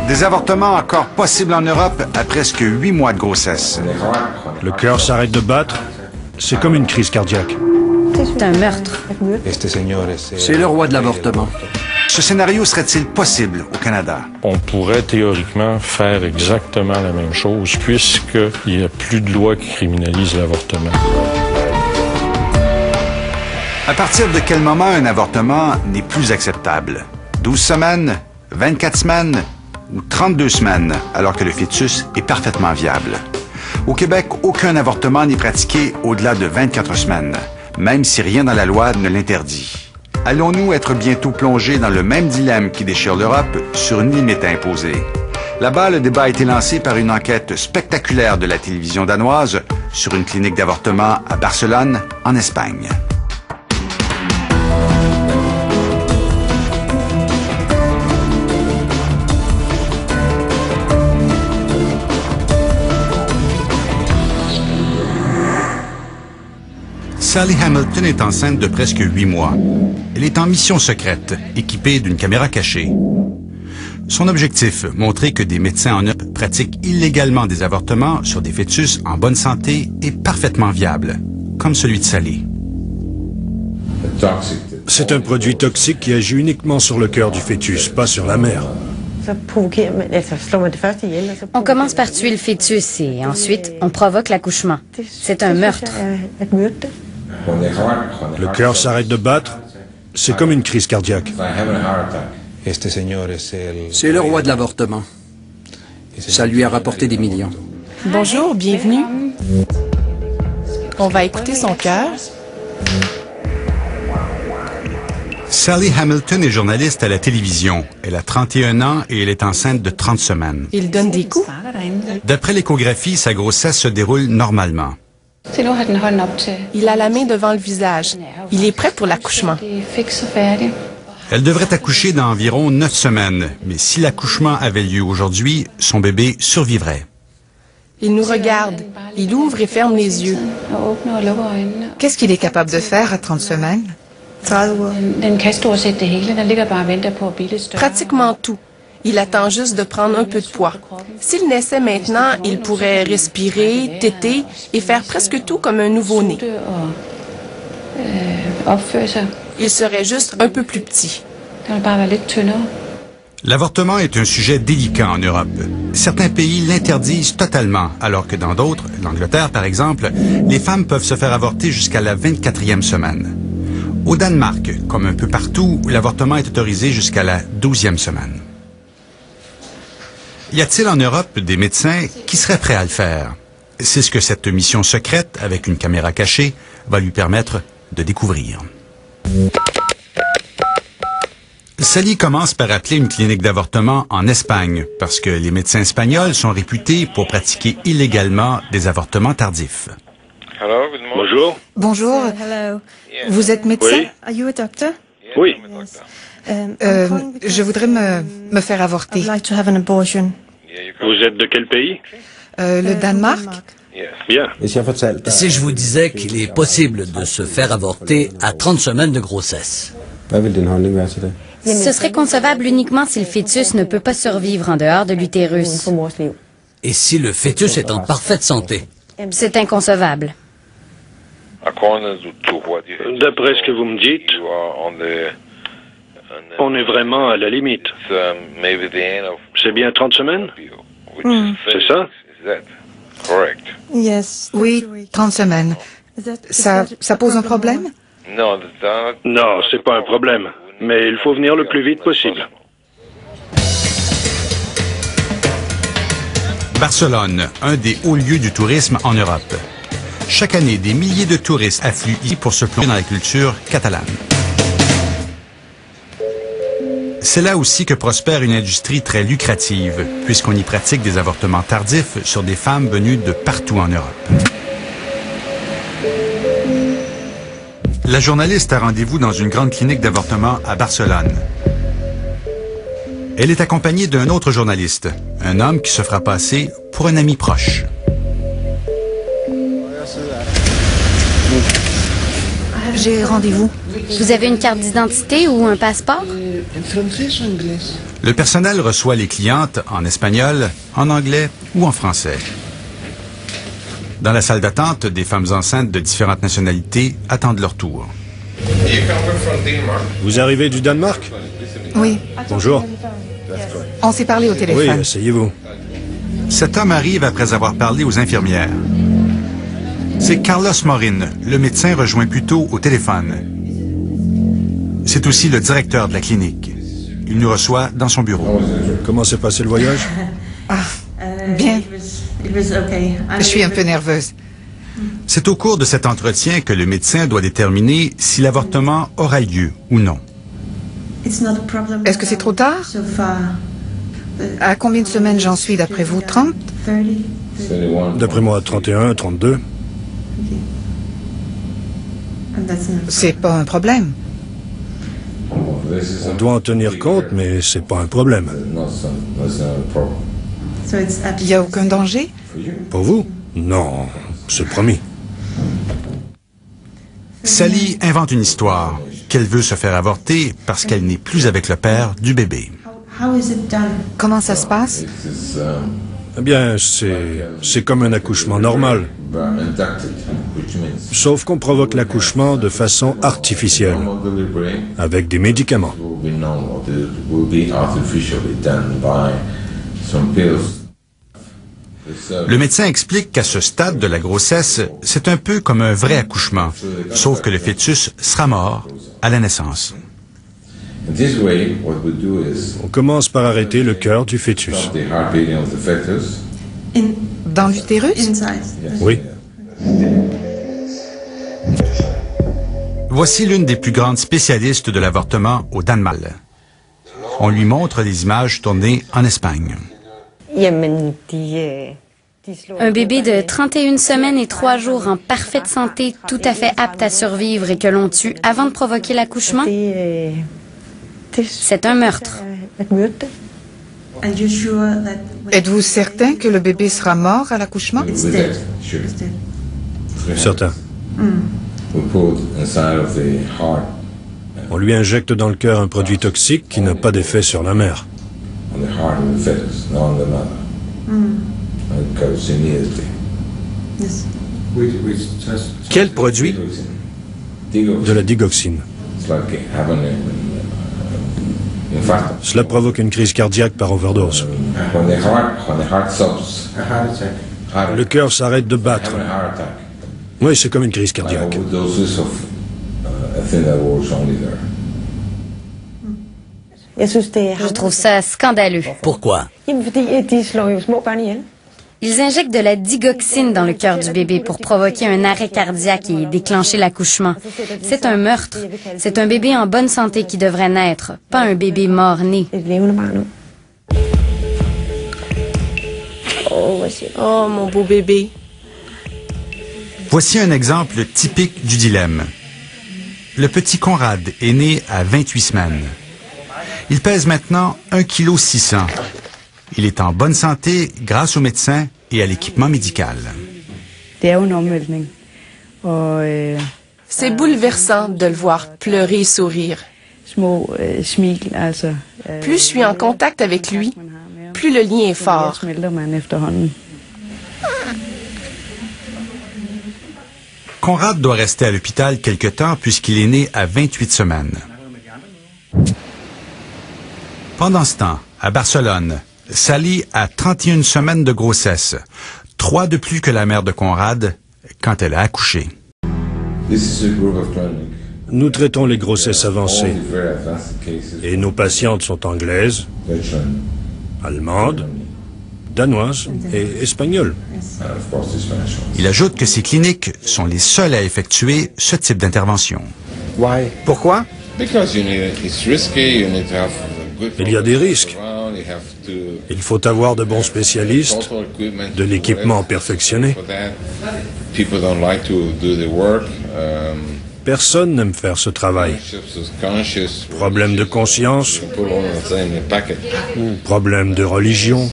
Des avortements encore possibles en Europe à presque 8 mois de grossesse. Le cœur s'arrête de battre. C'est comme une crise cardiaque. C'est un meurtre. C'est le roi de l'avortement. Ce scénario serait-il possible au Canada? On pourrait théoriquement faire exactement la même chose puisqu'il n'y a plus de loi qui criminalise l'avortement. À partir de quel moment un avortement n'est plus acceptable? 12 semaines, 24 semaines ou 32 semaines, alors que le fœtus est parfaitement viable? Au Québec, aucun avortement n'est pratiqué au-delà de 24 semaines, même si rien dans la loi ne l'interdit. Allons-nous être bientôt plongés dans le même dilemme qui déchire l'Europe sur une limite imposée? Là-bas, le débat a été lancé par une enquête spectaculaire de la télévision danoise sur une clinique d'avortement à Barcelone, en Espagne. Sally Hamilton est enceinte de presque 8 mois. Elle est en mission secrète, équipée d'une caméra cachée. Son objectif, montrer que des médecins en Europe pratiquent illégalement des avortements sur des fœtus en bonne santé et parfaitement viables, comme celui de Sally. C'est un produit toxique qui agit uniquement sur le cœur du fœtus, pas sur la mère. On commence par tuer le fœtus et ensuite, on provoque l'accouchement. C'est un meurtre. Le cœur s'arrête de battre. C'est comme une crise cardiaque. C'est le roi de l'avortement. Ça lui a rapporté des millions. Bonjour, bienvenue. On va écouter son cœur. Sally Hamilton est journaliste à la télévision. Elle a 31 ans et elle est enceinte de 30 semaines. Il donne des coups. D'après l'échographie, sa grossesse se déroule normalement. Il a la main devant le visage. Il est prêt pour l'accouchement. Elle devrait accoucher dans environ 9 semaines, mais si l'accouchement avait lieu aujourd'hui, son bébé survivrait. Il nous regarde. Il ouvre et ferme les yeux. Qu'est-ce qu'il est capable de faire à 30 semaines? Pratiquement tout. Il attend juste de prendre un peu de poids. S'il naissait maintenant, il pourrait respirer, téter et faire presque tout comme un nouveau-né. Il serait juste un peu plus petit. L'avortement est un sujet délicat en Europe. Certains pays l'interdisent totalement, alors que dans d'autres, l'Angleterre par exemple, les femmes peuvent se faire avorter jusqu'à la 24e semaine. Au Danemark, comme un peu partout, l'avortement est autorisé jusqu'à la 12e semaine. Y a-t-il en Europe des médecins qui seraient prêts à le faire? C'est ce que cette mission secrète, avec une caméra cachée, va lui permettre de découvrir. Sally commence par appeler une clinique d'avortement en Espagne, parce que les médecins espagnols sont réputés pour pratiquer illégalement des avortements tardifs. Bonjour. Bonjour. Vous êtes médecin? Oui. Je voudrais me faire avorter. Vous êtes de quel pays? Le Danemark? Bien. Si je vous disais qu'il est possible de se faire avorter à 30 semaines de grossesse. Ce serait concevable uniquement si le fœtus ne peut pas survivre en dehors de l'utérus. Et si le fœtus est en parfaite santé? C'est inconcevable. D'après ce que vous me dites, on est vraiment à la limite. C'est bien 30 semaines? C'est ça? Oui, 30 semaines. Ça pose un problème? Non, c'est pas un problème. Mais il faut venir le plus vite possible. Barcelone, un des hauts lieux du tourisme en Europe. Chaque année, des milliers de touristes affluent ici pour se plonger dans la culture catalane. C'est là aussi que prospère une industrie très lucrative, puisqu'on y pratique des avortements tardifs sur des femmes venues de partout en Europe. La journaliste a rendez-vous dans une grande clinique d'avortement à Barcelone. Elle est accompagnée d'un autre journaliste, un homme qui se fera passer pour un ami proche. J'ai rendez-vous. Vous avez une carte d'identité ou un passeport? Le personnel reçoit les clientes en espagnol, en anglais ou en français. Dans la salle d'attente, des femmes enceintes de différentes nationalités attendent leur tour. Vous arrivez du Danemark? Oui. Bonjour. On s'est parlé au Oui, téléphone. asseyez-vous. Cet homme arrive après avoir parlé aux infirmières. C'est Carlos Morin, le médecin rejoint plus tôt au téléphone. C'est aussi le directeur de la clinique. Il nous reçoit dans son bureau. Comment s'est passé le voyage? Bien. Je suis un peu nerveuse. C'est au cours de cet entretien que le médecin doit déterminer si l'avortement aura lieu ou non. Est-ce que c'est trop tard? À combien de semaines j'en suis d'après vous? 30? D'après moi, 31, 32. C'est pas un problème. On doit en tenir compte, mais c'est pas un problème. Il n'y a aucun danger? Pour vous? Non, c'est promis. Sally invente une histoire qu'elle veut se faire avorter parce qu'elle n'est plus avec le père du bébé. Comment ça se passe? Eh bien, c'est comme un accouchement normal. Sauf qu'on provoque l'accouchement de façon artificielle, avec des médicaments. Le médecin explique qu'à ce stade de la grossesse, c'est un peu comme un vrai accouchement, sauf que le fœtus sera mort à la naissance. On commence par arrêter le cœur du fœtus. Dans l'utérus? Oui. Voici l'une des plus grandes spécialistes de l'avortement au Danemark. On lui montre des images tournées en Espagne. Un bébé de 31 semaines et 3 jours en parfaite santé, tout à fait apte à survivre et que l'on tue avant de provoquer l'accouchement, c'est un meurtre. Êtes-vous certain que le bébé sera mort à l'accouchement? Certain. On lui injecte dans le cœur un produit toxique qui n'a pas d'effet sur la mère. Quel produit? De la digoxine. Cela provoque une crise cardiaque par overdose. Le cœur s'arrête de battre. Oui, c'est comme une crise cardiaque. Je trouve ça scandaleux. Pourquoi? Ils injectent de la digoxine dans le cœur du bébé pour provoquer un arrêt cardiaque et déclencher l'accouchement. C'est un meurtre. C'est un bébé en bonne santé qui devrait naître, pas un bébé mort-né. Oh, mon beau bébé. Voici un exemple typique du dilemme. Le petit Conrad est né à 28 semaines. Il pèse maintenant 1,6 kg. Il est en bonne santé grâce aux médecins et à l'équipement médical. C'est bouleversant de le voir pleurer et sourire. Plus je suis en contact avec lui, plus le lien est fort. Conrad doit rester à l'hôpital quelque temps puisqu'il est né à 28 semaines. Pendant ce temps, à Barcelone, Sally a 31 semaines de grossesse, 3 de plus que la mère de Conrad quand elle a accouché. Nous traitons les grossesses avancées. Et nos patientes sont anglaises, allemandes, danoises et espagnoles. Il ajoute que ces cliniques sont les seules à effectuer ce type d'intervention. Pourquoi? Il y a des risques. Il faut avoir de bons spécialistes, de l'équipement perfectionné. Personne n'aime faire ce travail. Problème de conscience, problème de religion.